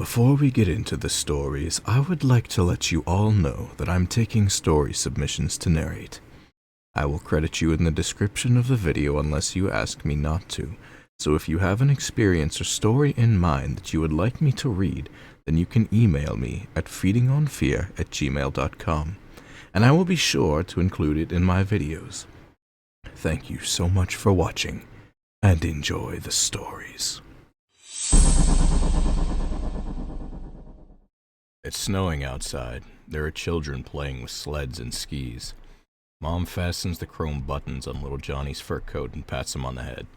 Before we get into the stories, I would like to let you all know that I'm taking story submissions to narrate. I will credit you in the description of the video unless you ask me not to, so if you have an experience or story in mind that you would like me to read, then you can email me at feedingonfear@gmail.com, and I will be sure to include it in my videos. Thank you so much for watching, and enjoy the stories. It's snowing outside. There are children playing with sleds and skis. Mom fastens the chrome buttons on little Johnny's fur coat and pats him on the head.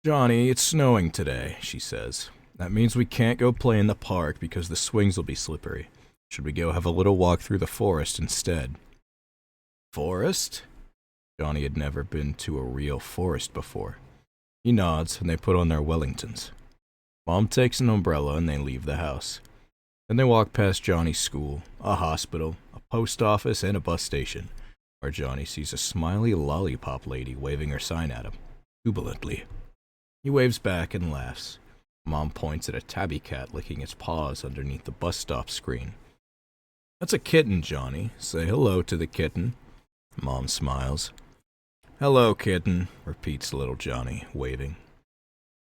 "Johnny, it's snowing today," she says. "That means we can't go play in the park because the swings will be slippery. Should we go have a little walk through the forest instead?" "Forest?" Johnny had never been to a real forest before. He nods, and they put on their Wellingtons. Mom takes an umbrella, and they leave the house. Then they walk past Johnny's school, a hospital, a post office, and a bus station, where Johnny sees a smiley lollipop lady waving her sign at him, jubilantly. He waves back and laughs. Mom points at a tabby cat licking its paws underneath the bus stop screen. "That's a kitten, Johnny. Say hello to the kitten." Mom smiles. "Hello, kitten," repeats little Johnny, waving.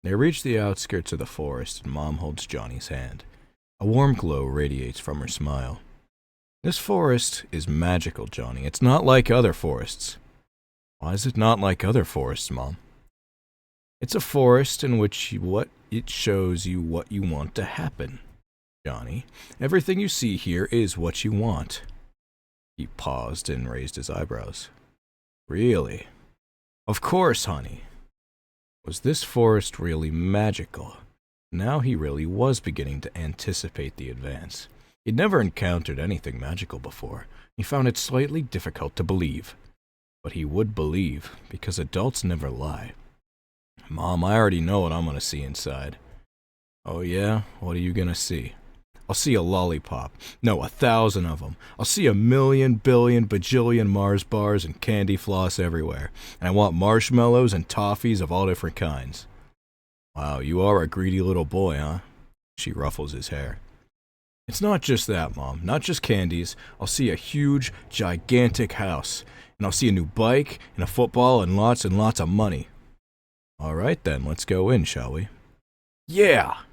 They reach the outskirts of the forest, and Mom holds Johnny's hand. A warm glow radiates from her smile. "This forest is magical, Johnny. It's not like other forests." "Why is it not like other forests, Mom?" "It's a forest in which it shows you what you want to happen, Johnny. Everything you see here is what you want." He paused and raised his eyebrows. "Really?" "Of course, honey." Was this forest really magical? Now he really was beginning to anticipate the advance. He'd never encountered anything magical before. He found it slightly difficult to believe. But he would believe, because adults never lie. "Mom, I already know what I'm going to see inside." "Oh yeah? What are you going to see?" "I'll see a lollipop. No, 1,000 of them. I'll see a million, billion, bajillion Mars bars and candy floss everywhere. And I want marshmallows and toffees of all different kinds." "Wow, you are a greedy little boy, huh?" She ruffles his hair. "It's not just that, Mom. Not just candies. I'll see a huge, gigantic house. And I'll see a new bike, and a football, and lots of money." "All right then, let's go in, shall we?" "Yeah!"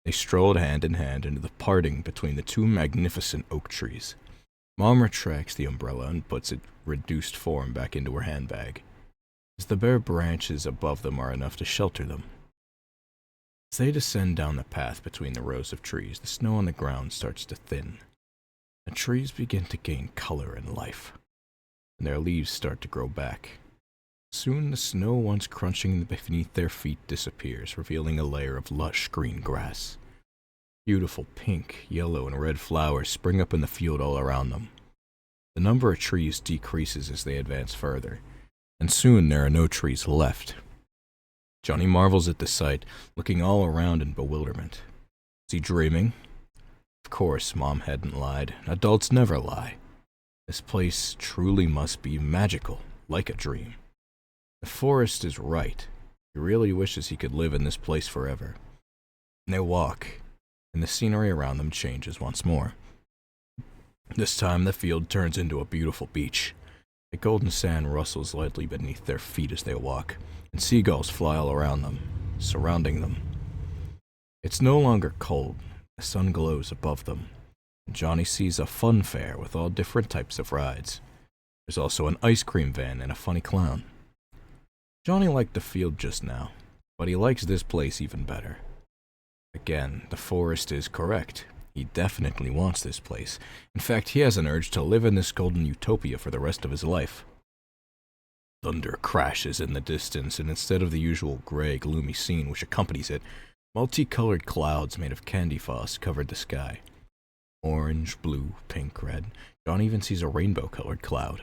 They strolled hand in hand into the parting between the two magnificent oak trees. Mom retracts the umbrella and puts its reduced form back into her handbag, as the bare branches above them are enough to shelter them. As they descend down the path between the rows of trees, the snow on the ground starts to thin. The trees begin to gain color and life, and their leaves start to grow back. Soon the snow once crunching beneath their feet disappears, revealing a layer of lush green grass. Beautiful pink, yellow, and red flowers spring up in the field all around them. The number of trees decreases as they advance further, and soon there are no trees left. Johnny marvels at the sight, looking all around in bewilderment. Is he dreaming? Of course, Mom hadn't lied. Adults never lie. This place truly must be magical, like a dream. The forest is right. He really wishes he could live in this place forever. And they walk, and the scenery around them changes once more. This time the field turns into a beautiful beach. The golden sand rustles lightly beneath their feet as they walk, and seagulls fly all around them, surrounding them. It's no longer cold. The sun glows above them, and Johnny sees a fun fair with all different types of rides. There's also an ice cream van and a funny clown. Johnny liked the field just now, but he likes this place even better. Again, the forest is correct. He definitely wants this place. In fact, he has an urge to live in this golden utopia for the rest of his life. Thunder crashes in the distance, and instead of the usual gray, gloomy scene which accompanies it, multicolored clouds made of candy floss covered the sky. Orange, blue, pink, red. John even sees a rainbow-colored cloud.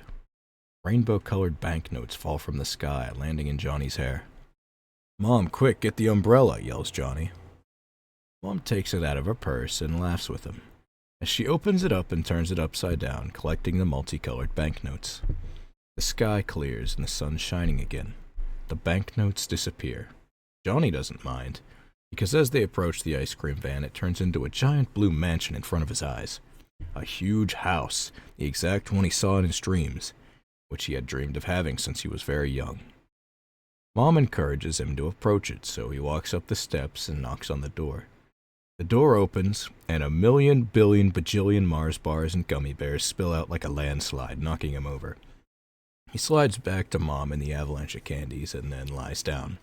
Rainbow-colored banknotes fall from the sky, landing in Johnny's hair. "Mom, quick, get the umbrella," yells Johnny. Mom takes it out of her purse and laughs with him, as she opens it up and turns it upside down, collecting the multicolored banknotes. The sky clears and the sun's shining again. The banknotes disappear. Johnny doesn't mind. because as they approach the ice cream van, it turns into a giant blue mansion in front of his eyes. A huge house, the exact one he saw in his dreams, which he had dreamed of having since he was very young. Mom encourages him to approach it, so he walks up the steps and knocks on the door. The door opens, and a million, billion, bajillion Mars bars and gummy bears spill out like a landslide, knocking him over. He slides back to Mom in the avalanche of candies and then lies down.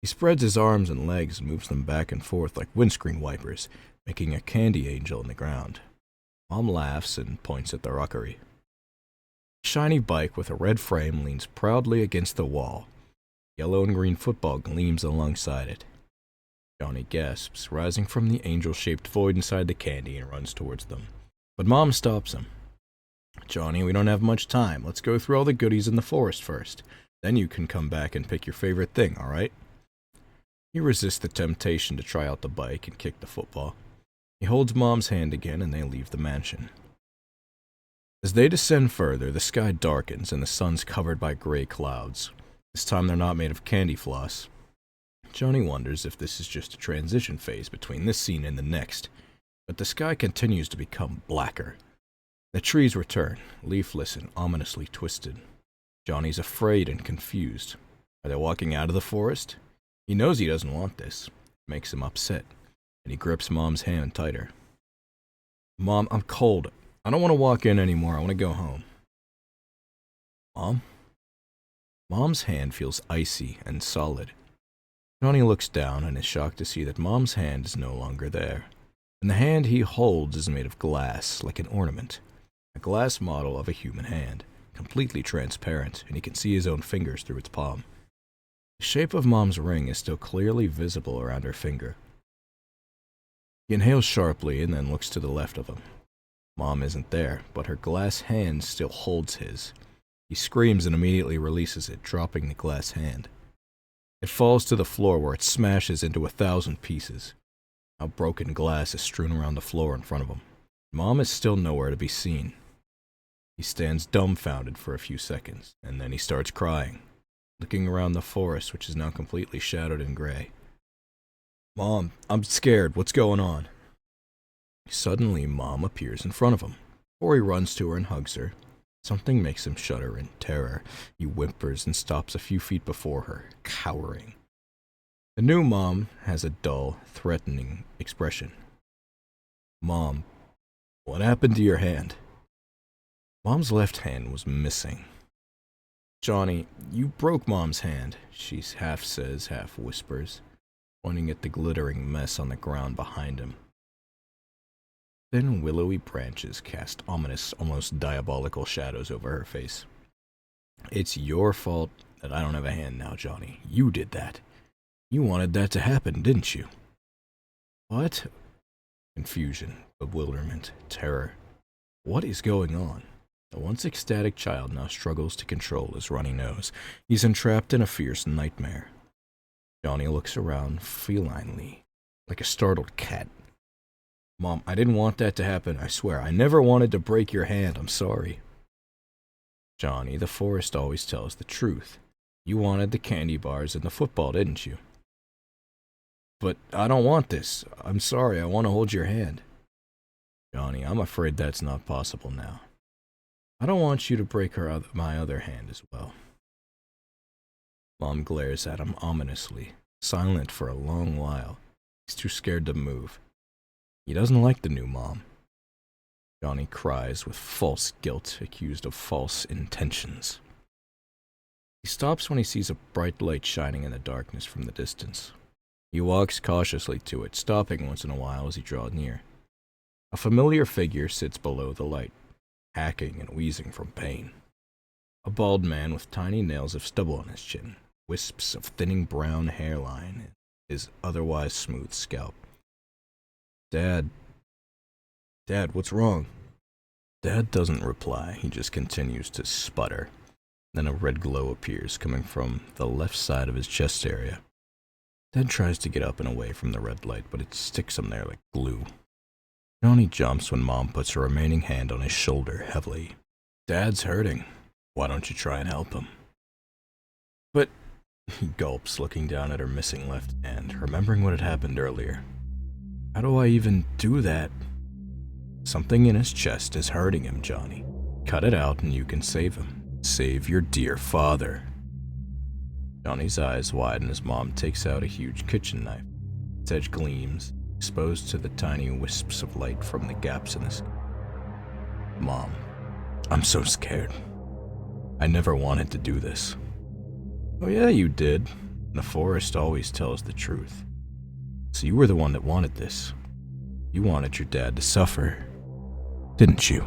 He spreads his arms and legs and moves them back and forth like windscreen wipers, making a candy angel in the ground. Mom laughs and points at the rockery. A shiny bike with a red frame leans proudly against the wall. Yellow and green football gleams alongside it. Johnny gasps, rising from the angel-shaped void inside the candy, and runs towards them. But Mom stops him. "Johnny, we don't have much time. Let's go through all the goodies in the forest first. Then you can come back and pick your favorite thing, all right?" He resists the temptation to try out the bike and kick the football. He holds Mom's hand again, and they leave the mansion. As they descend further, the sky darkens and the sun's covered by gray clouds. This time they're not made of candy floss. Johnny wonders if this is just a transition phase between this scene and the next, but the sky continues to become blacker. The trees return, leafless and ominously twisted. Johnny's afraid and confused. Are they walking out of the forest? He knows he doesn't want this. It makes him upset, and he grips Mom's hand tighter. "Mom, I'm cold. I don't want to walk in anymore. I want to go home." "Mom?" Mom's hand feels icy and solid. Johnny looks down and is shocked to see that Mom's hand is no longer there, and the hand he holds is made of glass, like an ornament. A glass model of a human hand, completely transparent, and he can see his own fingers through its palm. The shape of Mom's ring is still clearly visible around her finger. He inhales sharply and then looks to the left of him. Mom isn't there, but her glass hand still holds his. He screams and immediately releases it, dropping the glass hand. It falls to the floor where it smashes into 1,000 pieces. Now broken glass is strewn around the floor in front of him. Mom is still nowhere to be seen. He stands dumbfounded for a few seconds, and then he starts crying, looking around the forest, which is now completely shadowed in gray. "Mom, I'm scared. What's going on?" Suddenly, Mom appears in front of him. Before he runs to her and hugs her, something makes him shudder in terror. He whimpers and stops a few feet before her, cowering. The new Mom has a dull, threatening expression. "Mom, what happened to your hand?" Mom's left hand was missing. "Johnny, you broke Mom's hand," she half says, half whispers, pointing at the glittering mess on the ground behind him. Thin, willowy branches cast ominous, almost diabolical shadows over her face. "It's your fault that I don't have a hand now, Johnny. You did that. You wanted that to happen, didn't you?" "What?" Confusion, bewilderment, terror. What is going on? The once ecstatic child now struggles to control his runny nose. He's entrapped in a fierce nightmare. Johnny looks around felinely, like a startled cat. "Mom, I didn't want that to happen, I swear. I never wanted to break your hand. I'm sorry." "Johnny, the forest always tells the truth. You wanted the candy bars and the football, didn't you?" "But I don't want this. I'm sorry. I want to hold your hand." "Johnny, I'm afraid that's not possible now. I don't want you to break my other hand as well." Mom glares at him ominously, silent for a long while. He's too scared to move. He doesn't like the new Mom. Johnny cries with false guilt, accused of false intentions. He stops when he sees a bright light shining in the darkness from the distance. He walks cautiously to it, stopping once in a while as he draws near. A familiar figure sits below the light, hacking and wheezing from pain. A bald man with tiny nails of stubble on his chin, wisps of thinning brown hairline in his otherwise smooth scalp. Dad, what's wrong?" Dad doesn't reply. He just continues to sputter. Then a red glow appears, coming from the left side of his chest area. Dad tries to get up and away from the red light, but it sticks him there like glue. Johnny jumps when Mom puts her remaining hand on his shoulder heavily. "Dad's hurting. Why don't you try and help him?" "But He gulps, looking down at her missing left hand, remembering what had happened earlier. How do I even do that? Something in his chest is hurting him, Johnny. Cut it out and you can save him. Save your dear father. Johnny's eyes widen as Mom takes out a huge kitchen knife. Its edge gleams, exposed to the tiny wisps of light from the gaps in the sky. Mom, I'm so scared. I never wanted to do this. Oh yeah, you did. The forest always tells the truth. So you were the one that wanted this. You wanted your dad to suffer, didn't you?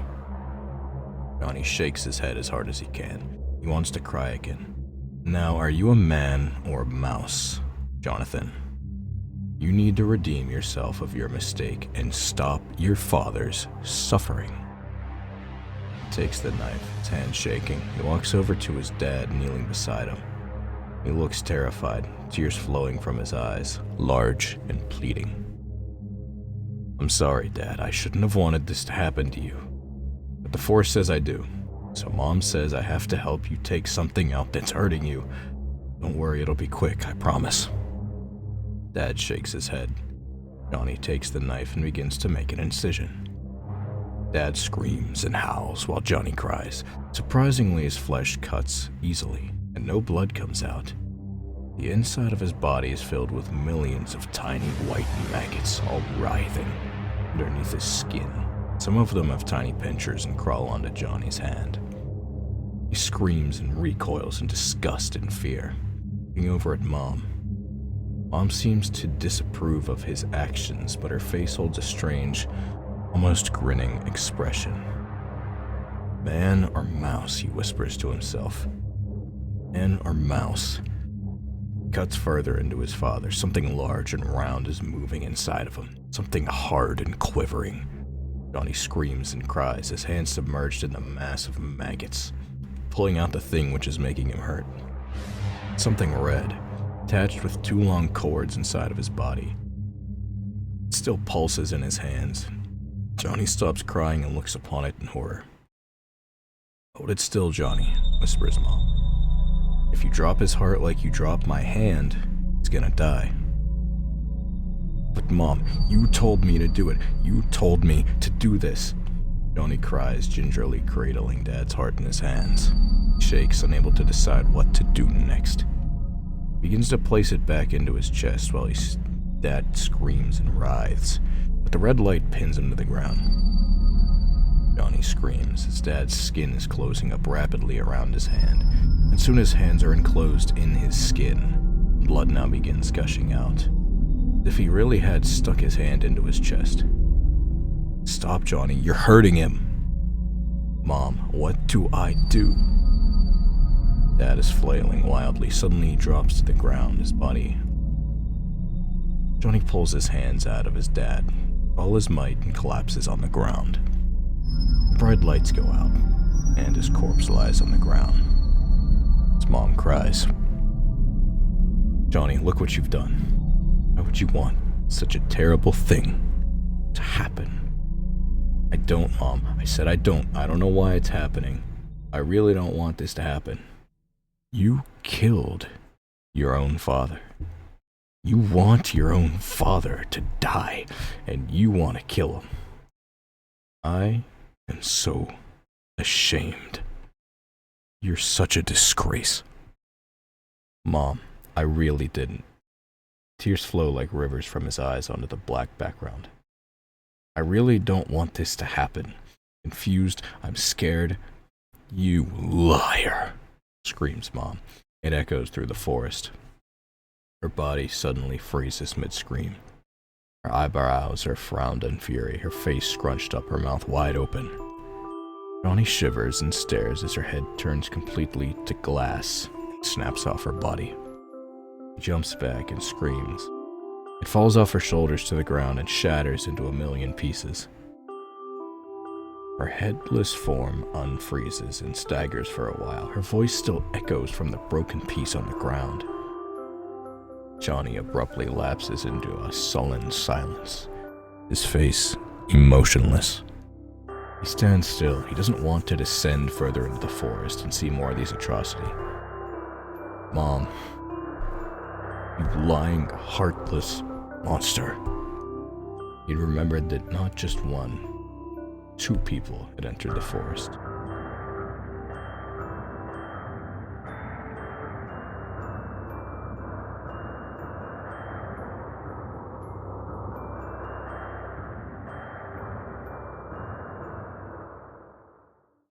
Johnny shakes his head as hard as he can. He wants to cry again. Now, are you a man or a mouse, Jonathan? You need to redeem yourself of your mistake and stop your father's suffering. He takes the knife, his hand shaking. He walks over to his dad, kneeling beside him. He looks terrified, tears flowing from his eyes, large and pleading. I'm sorry, Dad. I shouldn't have wanted this to happen to you. But the force says I do. So Mom says I have to help you take something out that's hurting you. Don't worry, it'll be quick, I promise. Dad shakes his head. Johnny takes the knife and begins to make an incision. Dad screams and howls while Johnny cries. Surprisingly, his flesh cuts easily, and no blood comes out. The inside of his body is filled with millions of tiny white maggots, all writhing underneath his skin. Some of them have tiny pinchers and crawl onto Johnny's hand. He screams and recoils in disgust and fear, looking over at Mom. Mom seems to disapprove of his actions, but her face holds a strange, almost grinning expression. Man or mouse, he whispers to himself. Man or mouse. He cuts further into his father. Something large and round is moving inside of him. Something hard and quivering. Johnny screams and cries, his hands submerged in the mass of maggots, pulling out the thing which is making him hurt. Something red, attached with two long cords inside of his body. It still pulses in his hands. Johnny stops crying and looks upon it in horror. Hold it still, Johnny, whispers Mom. If you drop his heart like you drop my hand, he's gonna die. But Mom, you told me to do it. You told me to do this. Johnny cries, gingerly cradling Dad's heart in his hands. He shakes, unable to decide what to do next. He begins to place it back into his chest while Dad screams and writhes, but the red light pins him to the ground. Johnny screams. His dad's skin is closing up rapidly around his hand, and soon his hands are enclosed in his skin. Blood now begins gushing out, as if he really had stuck his hand into his chest. Stop, Johnny, you're hurting him. Mom, what do I do? Dad is flailing wildly. Suddenly he drops to the ground, his body. Johnny pulls his hands out of his dad, all his might, and collapses on the ground. Bright lights go out, and his corpse lies on the ground. His mom cries. Johnny, look what you've done. Why would you want such a terrible thing to happen? I don't, Mom. I said I don't. I don't know why it's happening. I really don't want this to happen. You killed your own father. You want your own father to die, and you want to kill him. I am so ashamed. You're such a disgrace. Mom, I really didn't. Tears flow like rivers from his eyes onto the black background. I really don't want this to happen. Confused, I'm scared. You liar, screams Mom. It echoes through the forest. Her body suddenly freezes mid-scream. Her eyebrows are frowned in fury, her face scrunched up, her mouth wide open. Johnny shivers and stares as her head turns completely to glass and snaps off her body. He jumps back and screams. It falls off her shoulders to the ground and shatters into a million pieces. Her headless form unfreezes and staggers for a while. Her voice still echoes from the broken piece on the ground. Johnny abruptly lapses into a sullen silence, his face emotionless. He stands still. He doesn't want to descend further into the forest and see more of these atrocities. Mom, You lying, heartless monster. He remembered that not just one, two people had entered the forest.